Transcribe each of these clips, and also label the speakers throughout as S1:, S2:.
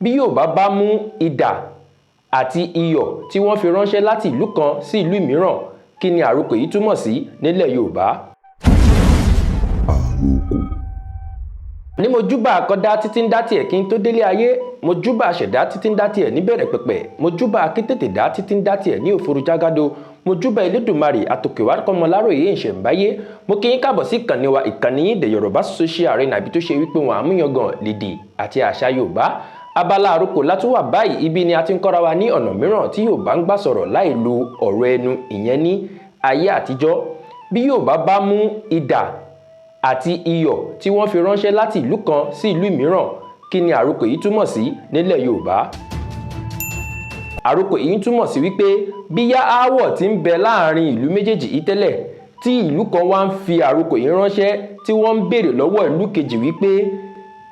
S1: Bí Yorùbá bá mú idà àti iyọ̀ tí wọ́n fi ránṣẹ́ láti ìlú kan sí ìlú mìíràn, kí ni àrokò yìí túmọ̀ sí nílẹ̀ Yorùbá? Àrokò. Ní mo júbà àkọ́dá títí ń dá tiẹ̀ kí n tó délé ayé, mo júbà àṣẹ̀dá títí ń dá tiẹ̀ níbẹ̀rẹ̀ pẹ̀pẹ̀, mo júbà akíntètè dá títí ń dá tiẹ̀ ní òfurufú jágádó, mo júbà Elédùmarè àtòkèwá kọ́mọláròyé ìṣẹ̀ǹbáyé. Mo kí yín káàbọ̀ sí ìkànnì wa, ìkànnì yín The Yoruba Social Arena, ibi tó ṣe wípé wọn àmúyangàn lédè àti àṣà Yorùbá. Abala àrokò látún wà báyìí, ibi ni a ti ń kọ́ra wa ní ọ̀nà mìíràn tí Yorùbá ń gbà sọ̀rọ̀ láì lo ọ̀rọ̀ ẹnu, ìyẹn ní ayé àtijọ́. Bí Yorùbá bá mú idà àti iyọ̀ tí wọ́n fi ránṣẹ́ láti ìlú kan sí ìlú mìíràn, kí ni àrokò yìí túmọ̀ sí nílẹ̀ Yorùbá? Àrokò yìí túmọ̀ sí wípé bíyá aáwọ̀ tí ń bẹ láàrin ìlú méjèèjì yìí tẹ́lẹ̀, tí ìlú kan wá ń fi àrokò yìí ránṣẹ́ tí wọ́n ń béèrè lọ́wọ́ ìlú kejì wípé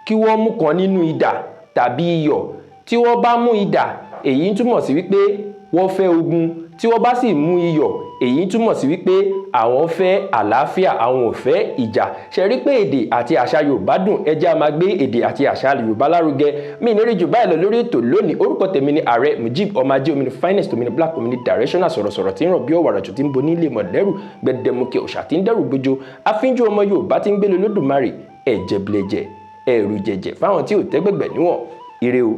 S1: kí wọ́n mú kan nínú idà tàbí iyọ̀. Tí wọ́n bá mú idà, èyí túmọ̀ sí wípé wọ́n fẹ́ ogun. Tí wọ́n bá sì mú iyọ̀, èyí túmọ̀ sí wípé àwọn fẹ́ àlàáfíà, àwọn ò fẹ́ ìjà. Ṣé rí pé èdè àti àṣà Yorùbá dùn? Ẹ jẹ́ a máa gbé èdè àti àṣà Yorùbá lárugẹ. Mi ní rí jù báyìí lọ lórí ètò lónìí. Orúkọ tèmi ni Ààrẹ Mujib ọmọ ajé omini finest omini black omini directional sọ̀rọ̀sọ̀rọ̀ tí ń rọ̀ bí ọ̀wàrà jù tí ń bo nílé mọ̀lẹ́rù gbẹdẹmukẹ òòṣà tí ń dẹ́rù gbójo. Afínjú ọmọ Yorùbá tí ń gbé lólódùmarè ẹ̀jẹ̀ bilẹ̀jẹ̀ ẹ̀rù jẹ̀jẹ̀ fáwọn tí ò tẹ́gbẹ̀gbẹ̀ níwọ̀n. Ire o.